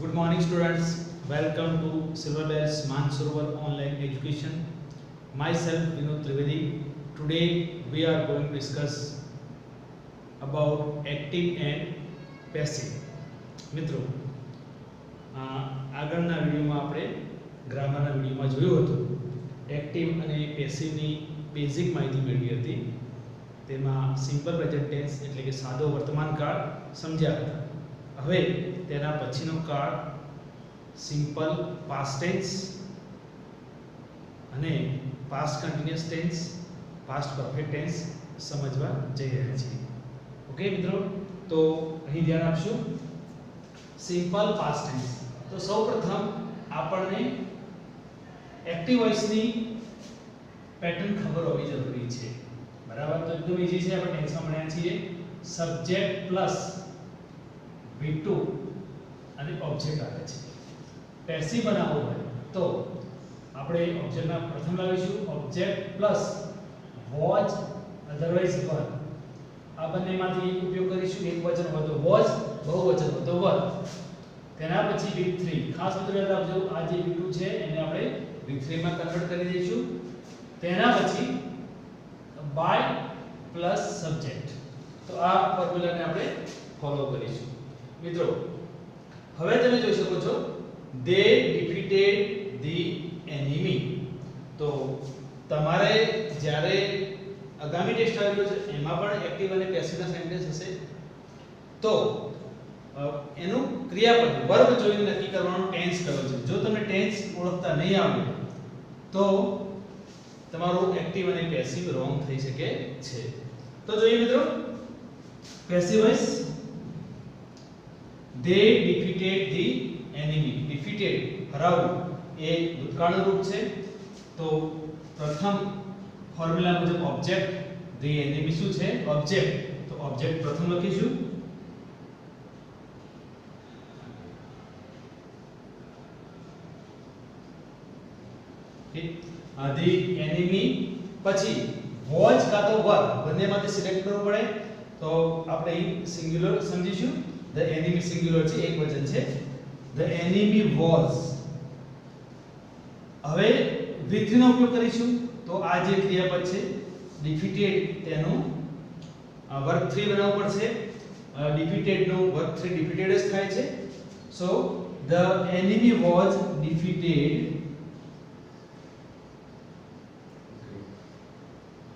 Good morning, students. Welcome to Silverbells Mansarovar Online Education. Myself, Vinod Trivedi. Today, we are going to discuss about active and passive. મિત્રો આગળના વિડીયોમાં આપણે ગ્રામરના વિડીયોમાં જોયું હતું active અને પેસિવની બેઝિક માહિતી મેળવી હતી. તેમાં સિમ્પલ પ્રેઝન્ટ ટેન્સ એટલે કે સાદો વર્તમાન કાળ સમજ્યા હતા. હવે તેના પછીનો કાળ સિમ્પલ પાસ્ટ ટેન્સ અને past continuous tense, past perfect tense સમજવા જઈ રહ્યા છીએ. ઓકે મિત્રો, તો અહીં ધ્યાન આપશો. Simple past tense. તો સૌપ્રથમ આપણને એક્ટિવ વોઇસની પેટર્ન ખબર હોવી જરૂરી છે. બરાબર? તો એકદમ ઈઝી છે. આપણે ટેન્સમાં ભણ્યા છીએ સબ્જેક્ટ પ્લસ V2 અને ઓબ્જેક્ટ આવે છે. પેસિવ બનાવવો હોય તો આપણે ઓબ્જેક્ટના પ્રથમ લાવીશું ઓબ્જેક્ટ પ્લસ વોચ અધરવાઇઝ વર. આ બંનેમાંથી એક ઉપયોગ કરીશું. એક વચન હોય તો વોચ, બહુવચન હોય તો વર. તેના પછી V3. ખાસ મિત્રો યાદ રાખજો, આ જે V2 છે એને આપણે V3 માં કન્વર્ટ કરી દઈશું. તેના પછી બાય પ્લસ સબ્જેક્ટ. તો આ ફોર્મ્યુલાને આપણે ફોલો કરીશું. મિત્રો હવે તમે જોઈ શકો છો they defeated the enemy. તો તમારે જ્યારે આગામી ટેસ્ટ આવ્યો છે એમાં પણ એક્ટિવ અને પેસિવના સેન્ટેન્સ હશે. તો એનું ક્રિયાપદ વર્બ જોઈને નક્કી કરવાનો ટેન્સ કયો છે. જો તમને ટેન્સ ઓળખતા નહીં આવડે તો તમારું એક્ટિવ અને પેસિવ રોંગ થઈ શકે છે. તો જોઈએ મિત્રો, passive voice they defeated the enemy. defeated હરાવવું એ ભૂતકાળનું રૂપ છે. તો પ્રથમ ફોર્મ્યુલા મુજબ ઓબ્જેક્ટ the enemy શું છે? ઓબ્જેક્ટ. તો ઓબ્જેક્ટ પ્રથમ લખીશું. the enemy પછી was કા તો were બંનેમાંથી સિલેક્ટ કરવું પડે. તો આપણે અહીં સિંગ્યુલર સમજીશું. the enemy સિંગ્યુલર છે, એક વચન છે. the enemy was. હવે with નો ઉપયોગ કરીશું. તો આ જે ક્રિયાપદ છે defeated તેનું વર્બ 3 બનાવવું પડશે. defeated નું વર્બ 3 defeated જ થાય છે. so the enemy was defeated.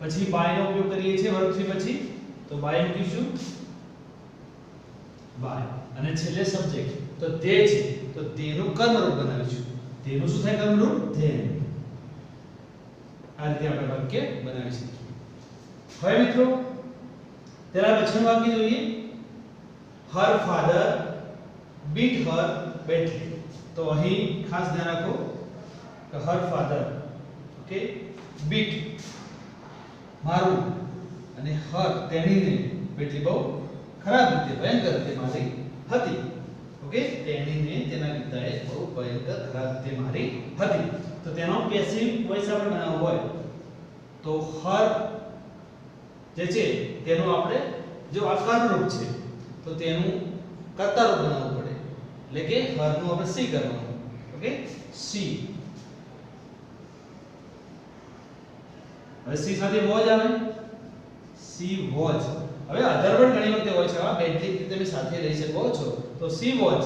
પછી by નો ઉપયોગ કરીએ છીએ વર્બ 3 પછી. તો by મૂકીશું by. અને છેલ્લે સબ્જેક્ટ. તો તે છે તો તેનું કર્મરૂપ બનાવીશું. તેનું શું થાય? કર્મરૂપ ધેન. આ રીતે આપણે વાક્ય બનાવી શકીએ. હવે મિત્રો તેના પછીનું વાક્ય જોઈએ. her father beat her badly. તો અહીં ખાસ ધ્યાન રાખો કે her father ઓકે beat મારું અને her તેણીને badly બહુ ખરાબ રીતે, ભયંકર રીતે મારી હતી. ઓકે, તેણીને તેના પિતાએ બહુ ભયંકર ખરાબ રીતે મારી હતી. તો તેનો પેસિવ વોઇસ આપણે બનાવવો હોય તો her જે છે તેનું આપણે જો આકારનું રૂપ છે તો તેનું કર્તા રૂપ બનાવવું પડે. એટલે કે her નું આપણે સી કરવાનું. Okay, C. હવે સી સાથે વોજ આવે. સી વોજ. હવે અધર પણ ઘણી વખતે હોય છે. આ બેઝિક તમે સાથે લઈ શકો છો. તો સી વોચ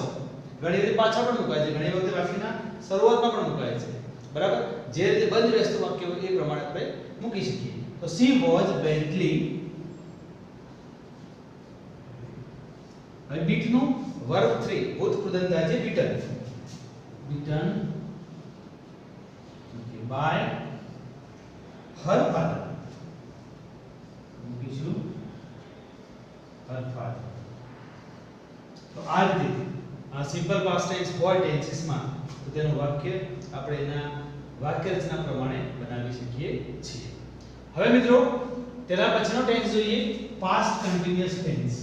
ઘણી રીતે પાછા પણ મુકાય છે, ઘણી વખતે વાક્યના શરૂઆતમાં પણ મુકાય છે. બરાબર? જે રીતે બંધ બેસતું વાક્ય હોય એ પ્રમાણે આપણે મૂકી શકીએ. તો સી વોચ બેડલી. હવે બીટ નું વર્બ 3 ભૂત કૃદંત થાય છે beaten. Beaten by her father. મૂકીશું her father. તો આ રીતે આ સિમ્પલ પાસ્ટ ટેન્સ હોય ટેન્સીસમાં તો તેનું વાક્ય આપણે એના વાક્ય રચના પ્રમાણે બનાવી શકીએ છીએ. હવે મિત્રો તેના પછીનો ટેન્સ જોઈએ પાસ્ટ કન્ટિન્યુઅસ ટેન્સ.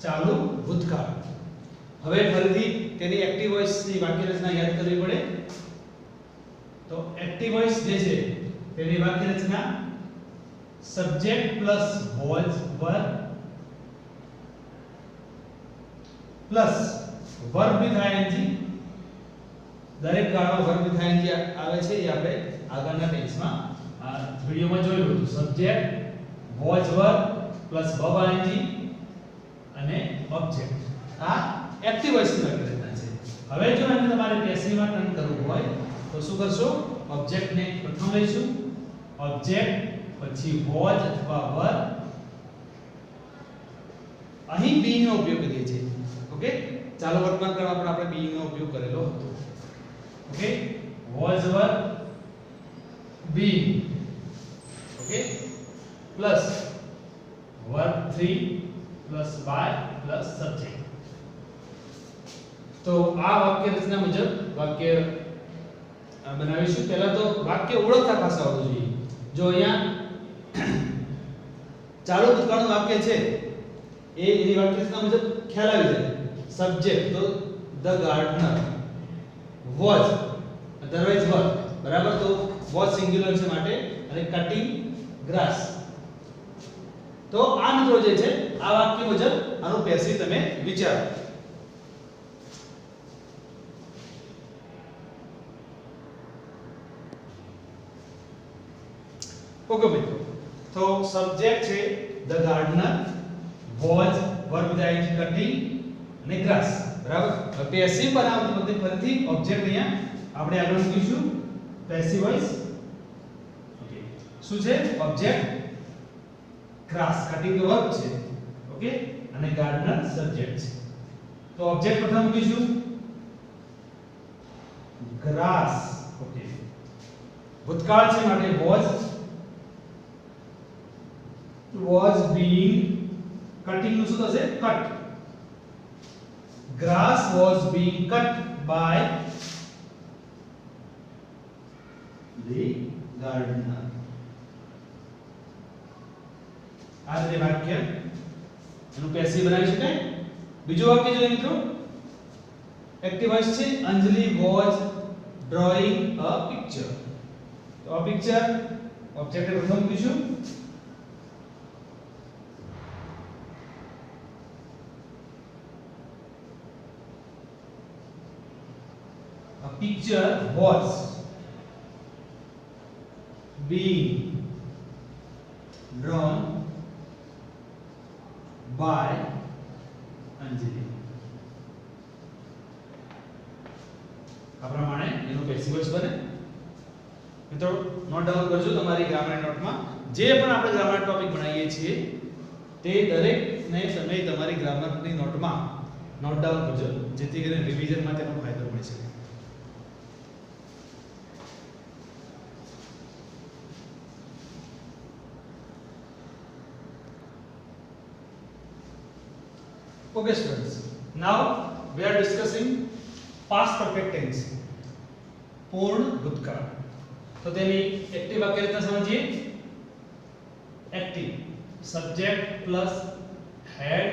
ચાલુ ભૂતકાળ. હવે ફરીથી તેની એક્ટિવ વોઇસની વાક્ય રચના યાદ કરવી પડે. તો એક્ટિવ વોઇસ જે છે તેની વાક્ય રચના subject plus was were plus verb with ING, દરેક કાળમાં વર્બ વિથ આઈએનજી આવે છે એ આપણે આગળના ટેન્સમાં આ વિડિયોમાં જોયું હતું. Subject was verb plus verb ING અને ઓબ્જેક્ટ આ એક્ટિવ વોઇસની વાક્યરચના છે. હવે જો એને તમારે પેસિવમાં ટર્ન કરવું હોય તો શું કરશો? ઓબ્જેક્ટને પ્રથમ લઈશું, ઓબ્જેક્ટ પછી વોઝ અથવા વર્બ, અહીં બીઈંગ નો ઉપયોગ કરીએ છીએ. ઓકે, ચાલો વર્તમાન કાળમાં પણ આપણે બીઈંગ નો ઉપયોગ કરેલો હતો. Okay, was verb being, okay, plus verb 3 plus by plus subject. તો આ વાક્ય રચના મુજબ વાક્ય બનાવીશું. પહેલા તો વાક્ય ઓળખતા પાસા આવવું જોઈએ. જો અહીંયા ચાલુ ભૂતકાળનું વાક્ય છે એ એની વાક્ય રચના મુજબ ખ્યાલ આવી જાય. સબ્જેક્ટ તો the gardener, was otherwise verb, બરાબર, તો વોઝ સિંગ્યુલર છે માટે, અને કટિંગ ગ્રાસ. તો આ મિત્રો જે છે આ વાક્ય મુજબ આનું પેસિવ તમે વિચારો. ઓકે મિત્રો, તો સબ્જેક્ટ છે the gardener, was verb with ING cutting અને ગ્રાસ, બરાબર. હવે પેસિવ બનાવતી વખતે ફરીથી ઓબ્જેક્ટ અહીંયા આપણે આગળ મૂકીશું. પેસિવ વોઇસ, ઓકે, શું છે? Object grass cutting the verb છે, ઓકે, અને ગાર્ડનર સબ્જેક્ટ છે. તો ઓબ્જેક્ટ પ્રથમ મૂકીશું ગ્રાસ, ઓકે, ભૂતકાળ છે માટે was being, cutting નું શું થશે? Cut. Grass was being cut by the gardener. આ રીતે વાક્ય એનું પેસિવ બનાવી શકાય. બીજું વાક્ય જોઈએ મિત્રો, એક્ટિવ વોઇસ છે અંજલિ was drawing a picture. તો આ પિક્ચર ઓબ્જેક્ટ પ્રથમ મૂકીશું picture was being drawn by Anjali. આ પ્રમાણે એનું પેસિવ વોઇસ બને. મિત્રો નોટ ડાઉન કરજો તમારી ગ્રામર નોટમાં. જે પણ આપણે ગ્રામર ટોપિક બનાવીએ છીએ તે દરેકને તમે તમારી ગ્રામરની નોટમાં નોટ ડાઉન કરજો, જેથી કરીને રિવિઝનમાં તેનો ફાયદો મળી શકે. Okay students, now we are discussing past perfect tense, પૂર્ણ ભૂતકાળ. તો તેની એક્ટિવ વાક્ય રચના સમજીએ. Active subject plus had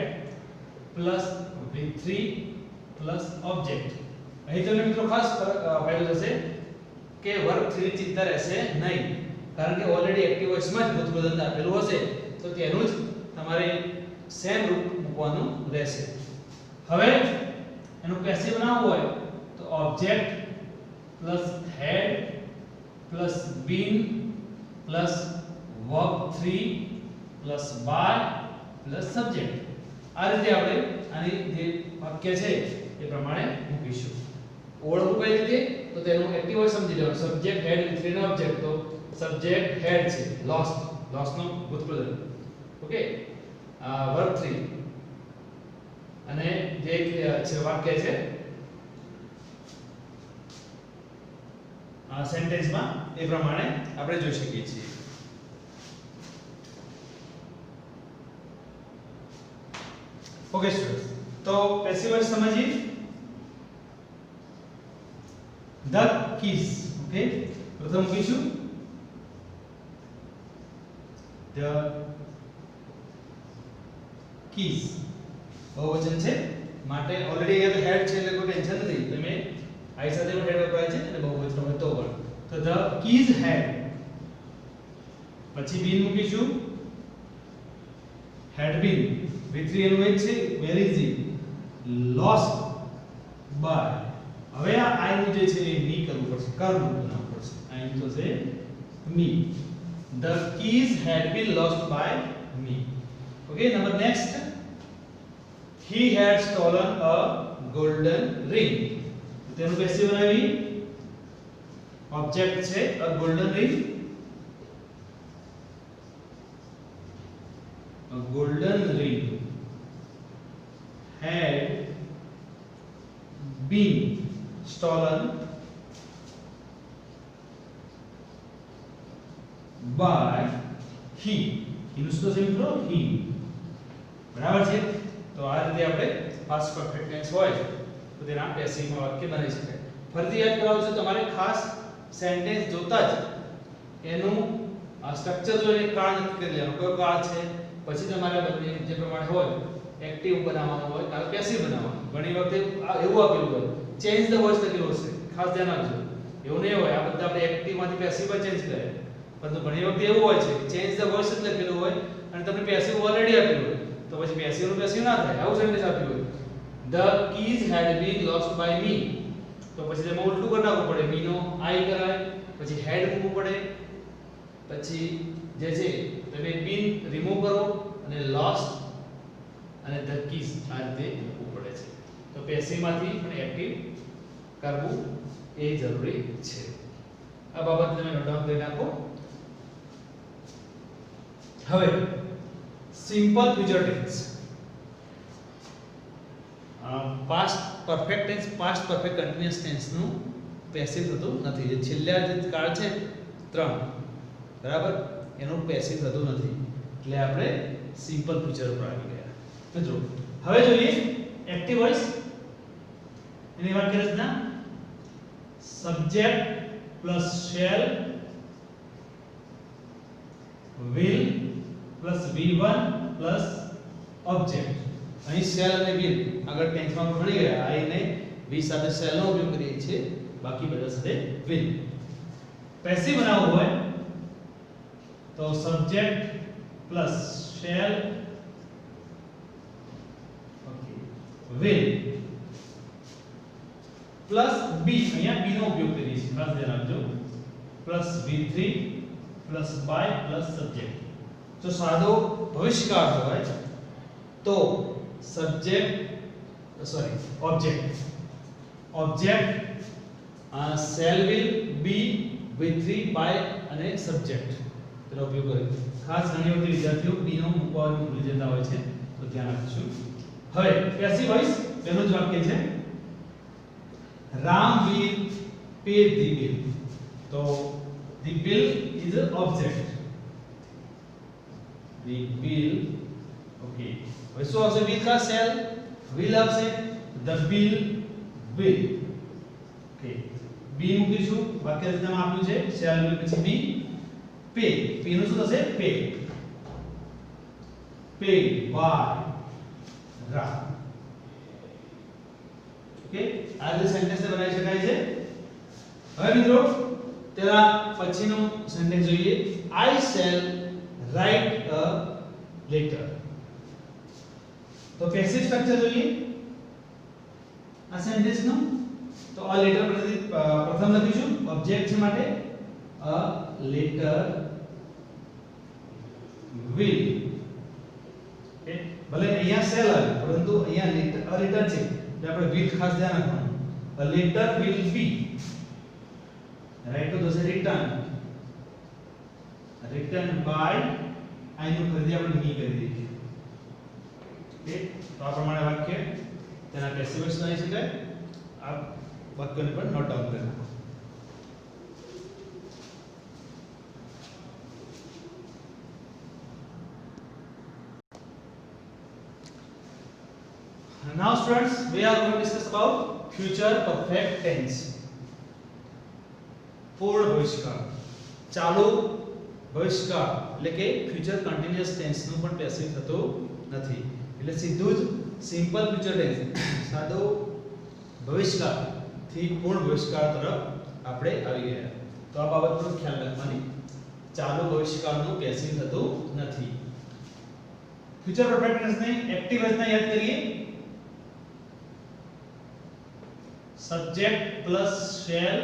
plus V3 plus object. અહીં તમને મિત્રો ખાસ ફાયદો થશે કે વર્બ 3 ની ચિંતા રહેશે નહીં, કારણ કે ઓલરેડી એક્ટિવ વોઇસમાં જ ભૂતપ્રધાન આપેલું હશે, તો તેનું જ તમારે સેમ રૂપ મૂકવાનું રહેશે. હવે એનું પેસિવ બનાવવું હોય તો object plus had plus been plus verb 3 plus by plus subject. આ રીતે આપણે આની જે વાક્ય છે એ પ્રમાણે મૂકીશું. ઓળખવું કઈ રીતે? તો તેનું એક્ટિવ વોઇસ સમજી લેવાનું. સબ્જેક્ટ હેડ વિથ 3 નો ઓબ્જેક્ટ, તો સબ્જેક્ટ હેડ છે લોસ્ટ નો ભૂતપ્રધાન, ઓકે, વર્બ 3, અને જે છે વાક્ય છે આ સેન્ટેન્સમાં એ પ્રમાણે આપણે જોઈ શકીએ છીએ. ઓકે સ્ટુડન્ટ્સ, તો પેસિવ વોઇસ સમજીએ. ધ કીઝ, ઓકે, પ્રથમ મૂકીશું ધ કીઝ, બહુવચન છે માટે ઓલરેડી અહીંયા તો હેડ છે એટલે કોઈ ટેન્શન નથી. તમે આઈ સાથે પણ હેડ વપરાય છે અને બહુવચન હોય તો પણ. તો ધ કીઝ હેડ, પછી બીન મૂકીશું had been, V3 એનું એક છે where is he, lost by હવે આ I નું જે છે એ મી કરવું પડશે કર્વ બનાવવું પડશે I નું તો છે મી the keys had been lost by me okay number next he had stolen a golden ring તેનું પેસિવ બનાવી ઓબ્જેક્ટ છે a golden ring a golden ring had been stolen by he નું શું થશે મિત્રો he બરાબર છે તો આ રીતે આપણે પાસ્ટ પરફેક્ટ ટેન્સ હોય તો તેના પેસિવમાં વાક્ય બનાવી શકાય ફરીથી યાદ કરાવું છું તમારે ખાસ સેન્ટેન્સ જોતા જ એનું સ્ટ્રક્ચર જોઈને કાળ નક્કી કરી લેવાનું કયો કાળ છે પછી તમારે બંને જે પ્રમાણે હોય એક્ટિવ બનાવવાનું હોય કાં પેસિવ બનાવવાનું ઘણી વખતે એવું આપેલું હોય ચેન્જ ધ વોઇસ લખેલું હશે ખાસ ધ્યાન આપજો એવું નહીં હોય આ બધા આપણે એક્ટિવ માંથી પેસિવ પર ચેન્જ કરે પરંતુ ઘણી વખતે એવું હોય છે ચેન્જ ધ વોઇસ જ લખેલું હોય અને તમને પેસિવ ઓલરેડી આપેલું હોય તો પછી પેસિવ નું પેસિવ ના થાય આવું સેન્ટેન્સ આપ્યું હોય the keys had been lost by me તો પછી તેમાં ઉલટું કરી નાખવું પડે me નો I કરાય પછી had મૂકવું પડે પછી જે છે તમે been રિમૂવ કરો અને lost અને the keys આ રીતે મૂકવું પડે છે તો પેસિવ માંથી પણ એક્ટિવ કરવું એ જરૂરી છે આ બાબત તમે નોટ ડાઉન કરી નાખો હવે simple future tense past perfect tense past perfect continuous tense નું પેસિવ થતું નથી જે છેલ્લા જે કાળ છે 3 બરાબર એનું પેસિવ થતું નથી એટલે આપણે સિમ્પલ ફ્યુચર પર આવી ગયા મિત્રો હવે જોઈએ એક્ટિવ વોઇસ એની વાક્ય રચના subject plus shall will plus V1 plus object અહીં શેલ અને will આગળ ટેન્સમાં ભણી ગયા I ને V સાથે શેલ નો ઉપયોગ કરીએ છીએ બાકી બધા સાથે will પેસિવ બનાવવું હોય તો subject plus shall okay will plus B અહીંયા B નો ઉપયોગ કરીએ છીએ ખાસ ધ્યાન આપજો plus V3 plus by plus subject જો સાદો ભવિષ્યકાળ હોય તો subject object shall will be V3 by અને સબ્જેક્ટ તેનો ઉપયોગ કરે ખાસ ઘણી વખત વિદ્યાર્થીઓ B નો મૂકવાનું ભૂલી જતા હોય છે તો ધ્યાન રાખજો હવે પેસિવ વોઇસ તેનું જ વાક્ય છે Ram will pay the bill તો the bill is an object the bill okay હવે શું આવશે will का shall will આવશે the bill will okay b મૂકીશું વાક્ય રચનામાં આપ્યું છે shall will પછી be pay p નું શું થશે pay paid by Ram okay આ જે સેન્ટેન્સ બનાવી શકાય છે હવે મિત્રો તેના પછીનું સેન્ટેન્સ જોઈએ I shall write a letter તો પેસિવ સ્ટ્રક્ચર જોઈએ આ સેન્ટેન્સ નું તો a letter પ્રથમ લખીશું ઓબ્જેક્ટ છે માટે a letter will ઓકે ભલે અહીંયા shall આવે પરંતુ અહીંયા letter a letter છે એટલે આપણે will ખાસ ધ્યાન રાખવાનું a letter will be right તો થશે written by I નું ફરીથી આપણે me કરી દઈએ ઓકે તો આ પ્રમાણે વાક્ય તેના પેસિવ વોઇસ બનાવી શકાય આ વાક્યને પણ નોટ ડાઉન કરી નાખો Now students we are going to discuss about future perfect tense પૂર્ણ ભવિષ્યકાળ ચાલુ ભવિષ્યકાળ એટલે કે ફ્યુચર કન્ટિન્યુઅસ ટેન્સ નું પણ પેસિવ થતું નથી એટલે સીધું જ સિમ્પલ ફ્યુચર ટેન્સ સાદો ભવિષ્યકાળ થી પૂર્ણ ભવિષ્યકાળ તરફ આપણે આવી ગયા તો આ બાબતનો ખ્યાલ રાખવાની ચાલુ ભવિષ્યકાળનું પેસિવ થતું નથી ફ્યુચર પરફેક્ટ ટેન્સ ને એક્ટિવ રચના યાદ કરીએ subject plus shall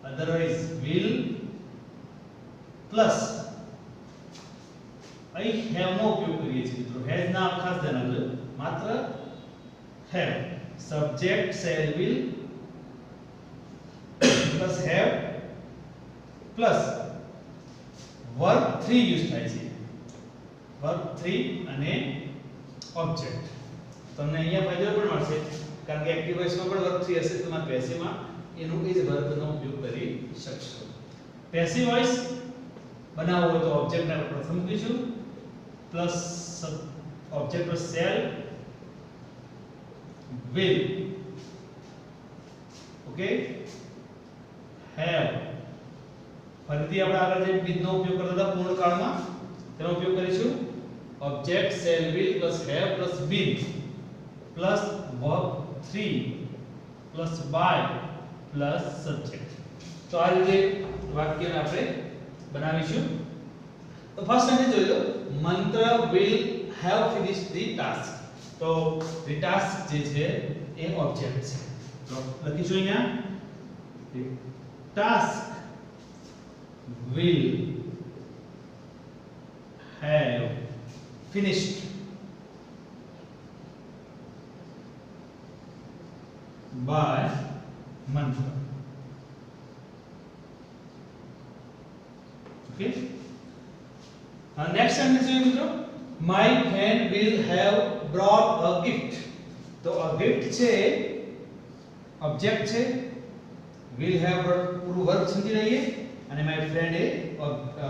otherwise will plus અહીં have નો ઉપયોગ કરીએ છીએ મિત્રો has ના ખાસ ધ્યાન આપજો માત્ર have subject shall will plus have plus verb 3 use થાય છે verb 3 અને object તમને અહીંયા ફાયદો પણ મળશે કારણ કે એક્ટિવ વોઇસમાં પણ verb 3 હશે તો તમારે પેસિવમાં એનું એ જ વર્બનો ઉપયોગ કરી શકશો પેસિવ વોઇસ બનાવવો હોય તો ઓબ્જેક્ટ ને પ્રથમ મૂકીશું plus object plus shall will okay have ફરીથી આપણે આગળ જે બીજનો ઉપયોગ કરતા હતા પૂર્ણકાળમાં તેનો ઉપયોગ કરીશું object shall will plus have plus been plus verb 3 plus by plus subject તો આ રીતે વાક્યને આપણે બનાવીશું તો ફર્સ્ટ આપણે જોઈ લો મંત્ર will have finished the task તો the task જે છે એ ઓબ્જેક્ટ છે તો લખીશું અહીંયા the task will have finished by mantra okay next sentence જોઈએ મિત્રો my friend will have brought a gift તો a gift છે ઓબ્જેક્ટ છે will have પૂરું વર્બ સમજી લઈએ અને my friend એ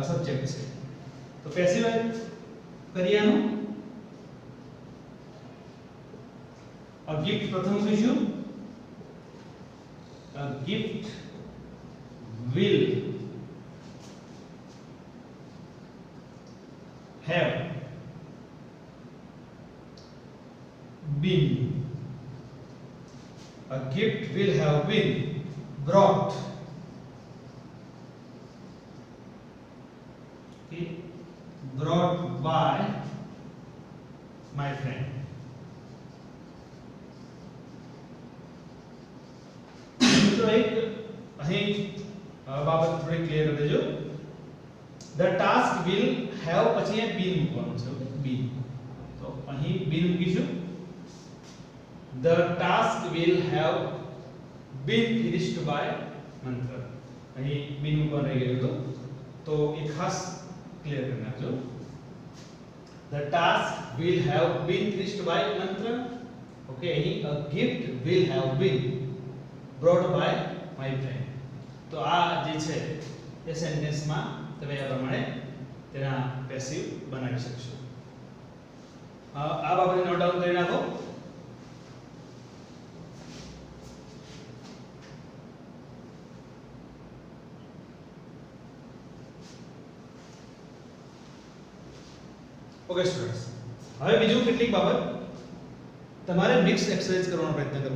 સબ્જેક્ટ છે તો પેસિવ કરીયાનું a gift પ્રથમ કહીશું a gift will have been a gift will have been brought okay brought by my friend તો એક અહીં બાબત થોડી ક્લિયર કરી દેજો the task will have પછી એ been મૂકવાનું છે been તો અહીં been મૂકીશું the task will have been finished by મંત્ર અહીં been મૂકવાનું રહી ગયું તો એ ખાસ ક્લિયર કરી નાખજો the task will have been finished by મંત્ર ઓકે અહીં a gift will have been brought by my friend તો આ જે છે એ સેન્ટેન્સમાં તમે આ પ્રમાણે તેના પેસિવ બનાવી શકશો આ બાબતને નોટ ડાઉન કરી નાખો ઓકે સ્ટુડન્ટ્સ હવે બીજું કેટલીક બાબત તમારે મિક્સ એક્સરસાઇઝ કરવાનો પ્રયત્ન કરવો